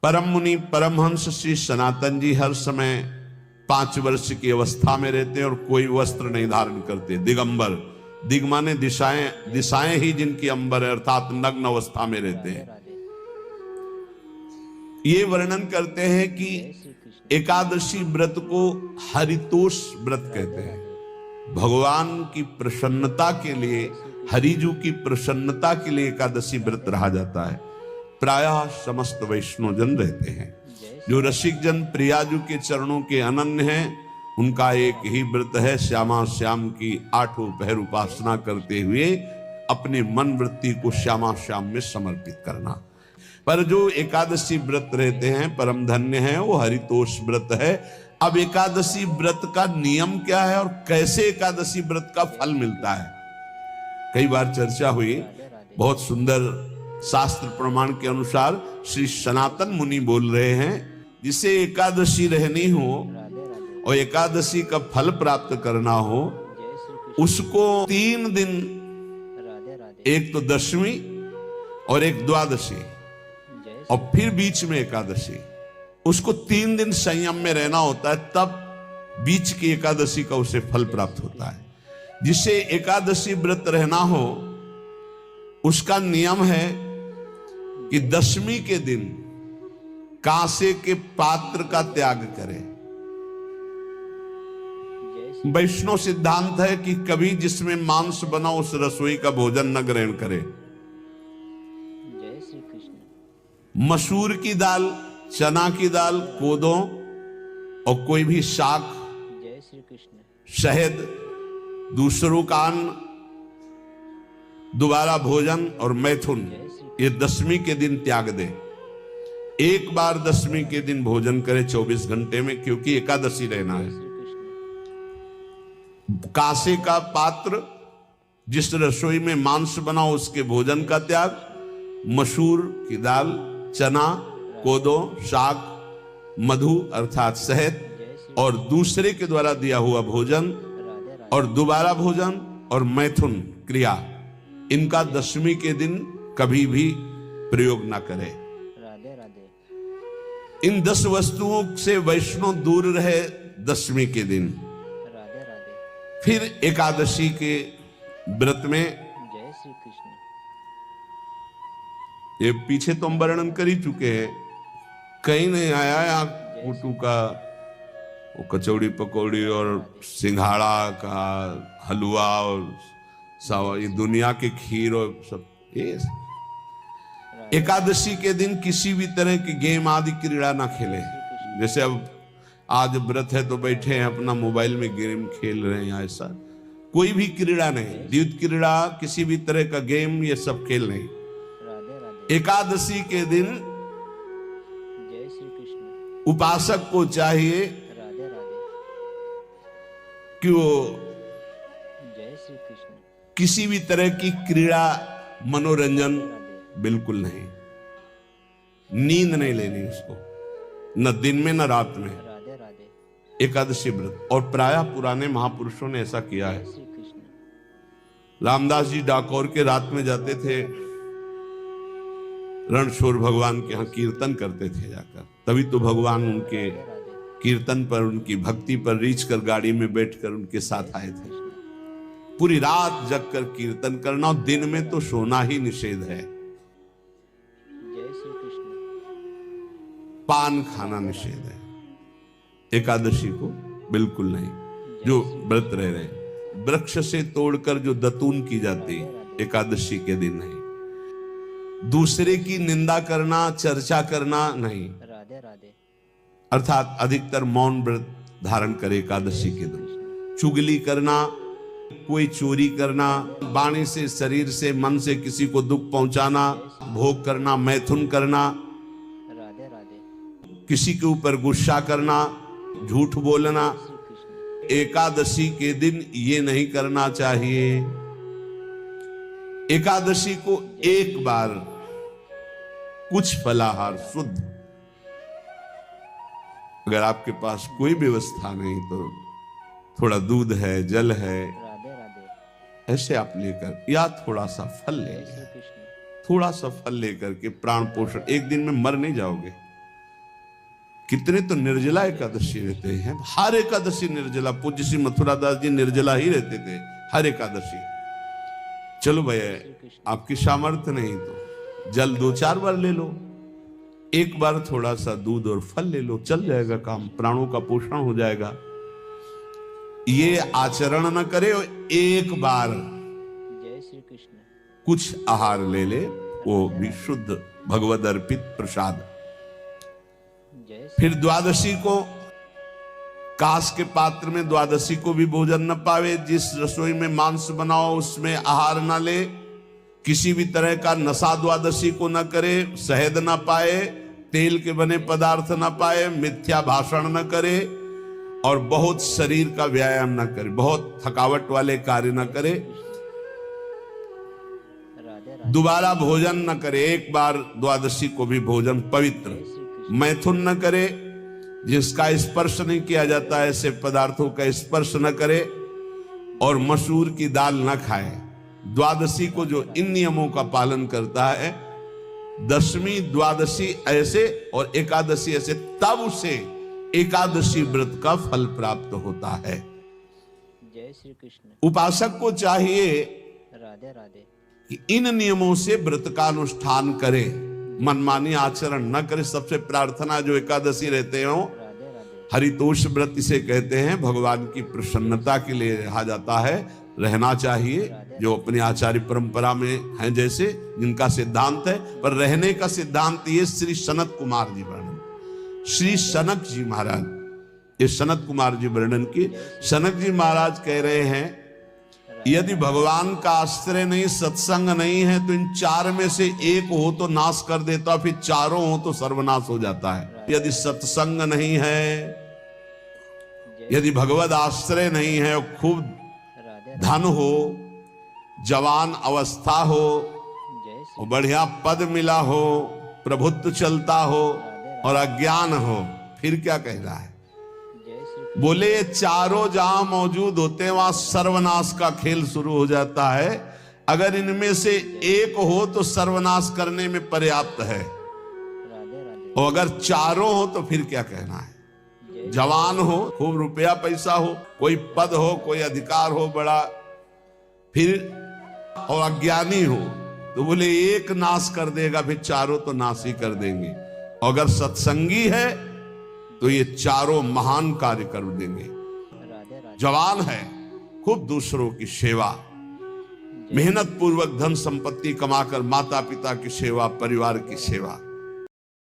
परम मुनि परमहंस श्री सनातन जी हर समय 5 वर्ष की अवस्था में रहते हैं और कोई वस्त्र नहीं धारण करते, दिगंबर। दिग माने दिशाएं, दिशाएं ही जिनकी अंबर है, अर्थात नग्न अवस्था में रहते हैं। ये वर्णन करते हैं कि एकादशी व्रत को हरितोष व्रत कहते हैं। भगवान की प्रसन्नता के लिए, हरिजू की प्रसन्नता के लिए एकादशी व्रत रहा जाता है। प्रायः समस्त वैष्णव जन रहते हैं। जो रसिक जन प्रियाजू के चरणों के अनन्य हैं, उनका एक ही व्रत है, श्यामा श्याम की 8 पहर उपासना करते हुए अपने मन वृत्ति को श्यामा श्याम में समर्पित करना। पर जो एकादशी व्रत रहते हैं परम धन्य है, वो हरितोष व्रत है। अब एकादशी व्रत का नियम क्या है और कैसे एकादशी व्रत का फल मिलता है, कई बार चर्चा हुई। बहुत सुंदर शास्त्र प्रमाण के अनुसार श्री सनातन मुनि बोल रहे हैं, जिसे एकादशी रहनी हो और एकादशी का फल प्राप्त करना हो, उसको 3 दिन, एक तो दशमी और एक द्वादशी और फिर बीच में एकादशी, उसको 3 दिन संयम में रहना होता है, तब बीच की एकादशी का उसे फल प्राप्त होता है। जिसे एकादशी व्रत रहना हो उसका नियम है कि दशमी के दिन कांसे के पात्र का त्याग करें। वैष्णव सिद्धांत है कि कभी जिसमें मांस बना उस रसोई का भोजन न ग्रहण करे। मसूर की दाल, चना की दाल, कोदों और कोई भी शाक, शहद, दूसरों का अन्न, दोबारा भोजन और मैथुन, ये दशमी के दिन त्याग दे। एक बार दशमी के दिन भोजन करे 24 घंटे में, क्योंकि एकादशी रहना है। कांसे का पात्र, जिस रसोई में मांस बना उसके भोजन का त्याग, मसूर की दाल, चना, कोदो, शाक, मधु अर्थात शहद और दूसरे के द्वारा दिया हुआ भोजन और दोबारा भोजन और मैथुन क्रिया, इनका दशमी के दिन कभी भी प्रयोग ना करें। इन 10 वस्तुओं से वैष्णव दूर रहे दशमी के दिन। फिर एकादशी के व्रत में, ये पीछे तो हम वर्णन कर ही चुके हैं, कहीं नहीं आया यहाँ कुटू का वो कचौड़ी पकौड़ी और सिंघाड़ा का हलवा और सावा, ये दुनिया के खीर और सब। ये एकादशी के दिन किसी भी तरह की गेम आदि क्रीड़ा ना खेले। जैसे अब आज व्रत है तो बैठे हैं अपना मोबाइल में गेम खेल रहे हैं, ऐसा कोई भी क्रीड़ा नहीं। द्यूत क्रीड़ा, किसी भी तरह का गेम, ये सब खेल नहीं। एकादशी के दिन उपासक को चाहिए कि वो किसी भी तरह की क्रीड़ा, मनोरंजन बिल्कुल नहीं, नींद नहीं लेनी उसको, न दिन में न रात में। एकादशी व्रत, और प्रायः पुराने महापुरुषों ने ऐसा किया है। रामदास जी डाकोर के रात में जाते थे, रणछोड़ भगवान के यहाँ कीर्तन करते थे जाकर, तभी तो भगवान उनके कीर्तन पर, उनकी भक्ति पर रीझ कर गाड़ी में बैठकर उनके साथ आए थे। पूरी रात जगकर कीर्तन करना, और दिन में तो सोना ही निषेध है। पान खाना निषेध है, एकादशी को बिल्कुल नहीं। जो व्रत रह रहे, वृक्ष से तोड़कर जो दतून की जाती एकादशी के दिन नहीं। दूसरे की निंदा करना, चर्चा करना नहीं, अर्थात अधिकतर मौन व्रत धारण करे एकादशी के दिन। चुगली करना, कोई चोरी करना, वाणी से, शरीर से, मन से किसी को दुख पहुंचाना, भोग करना, मैथुन करना, किसी के ऊपर गुस्सा करना, झूठ बोलना, एकादशी के दिन ये नहीं करना चाहिए। एकादशी को एक बार कुछ फलाहार शुद्ध, अगर आपके पास कोई व्यवस्था नहीं तो थोड़ा दूध है, जल है, ऐसे आप लेकर, या थोड़ा सा फल ले, थोड़ा सा फल लेकर के प्राण पोषण, एक दिन में मर नहीं जाओगे। कितने तो निर्जला एकादशी रहते हैं, हर एकादशी निर्जला। पूज्य श्री मथुरा दास जी निर्जला ही रहते थे हर एकादशी। चलो भैया आपकी सामर्थ्य नहीं तो जल 2-4 बार ले लो, एक बार थोड़ा सा दूध और फल ले लो, चल जाएगा काम, प्राणों का पोषण हो जाएगा। ये आचरण न करे और एक बार जय श्री कृष्ण कुछ आहार ले ले, वो भी शुद्ध भगवद अर्पित प्रसाद। फिर द्वादशी को कांस के पात्र में द्वादशी को भी भोजन न पावे। जिस रसोई में मांस बनाओ उसमें आहार न ले, किसी भी तरह का नशा द्वादशी को न करे, शहद न पाए, तेल के बने पदार्थ न पाए, मिथ्या भाषण न करे और बहुत शरीर का व्यायाम न करे, बहुत थकावट वाले कार्य न करे, दोबारा भोजन न करे, एक बार द्वादशी को भी भोजन पवित्र, मैथुन न करे, जिसका स्पर्श नहीं किया जाता है ऐसे पदार्थों का स्पर्श न करे, और मसूर की दाल न खाए। द्वादशी को जो इन नियमों का पालन करता है, दशमी द्वादशी ऐसे और एकादशी ऐसे, तब उसे एकादशी व्रत का फल प्राप्त होता है। जय श्री कृष्ण। उपासक को चाहिए राधे राधे कि इन नियमों से व्रत का अनुष्ठान करे, मनमानी आचरण न करे। सबसे प्रार्थना जो एकादशी रहते हो, राधे राधे हरितोष व्रत इसे कहते हैं, भगवान की प्रसन्नता के लिए रहा जाता है, रहना चाहिए। जो अपनी आचार्य परंपरा में है, जैसे जिनका सिद्धांत है, पर रहने का सिद्धांत ये श्री सनत कुमार जी वर्णन, श्री सनक जी महाराज, ये सनत कुमार जी वर्णन की। सनक जी महाराज कह रहे हैं, यदि भगवान का आश्रय नहीं, सत्संग नहीं है, तो इन 4 में से एक हो तो नाश कर देता, फिर चारों हो तो सर्वनाश हो जाता है। यदि सत्संग नहीं है, यदि भगवद आश्रय नहीं है, और खूब धन हो, जवान अवस्था हो, और बढ़िया पद मिला हो, प्रभुत्व चलता हो और अज्ञान हो, फिर क्या कह रहा है? बोले ये चारों जहां मौजूद होते हैं वहां सर्वनाश का खेल शुरू हो जाता है। अगर इनमें से एक हो तो सर्वनाश करने में पर्याप्त है, और अगर चारों हो तो फिर क्या कहना है? जवान हो, खूब रुपया पैसा हो, कोई पद हो, कोई अधिकार हो बड़ा, फिर और अज्ञानी हो, तो बोले एक नाश कर देगा, फिर चारों तो नाश ही कर देंगे। और अगर सत्संगी है तो ये चारों महान कार्य कर देंगे। जवान है, खूब दूसरों की सेवा, मेहनत पूर्वक धन संपत्ति कमाकर माता पिता की सेवा, परिवार की सेवा,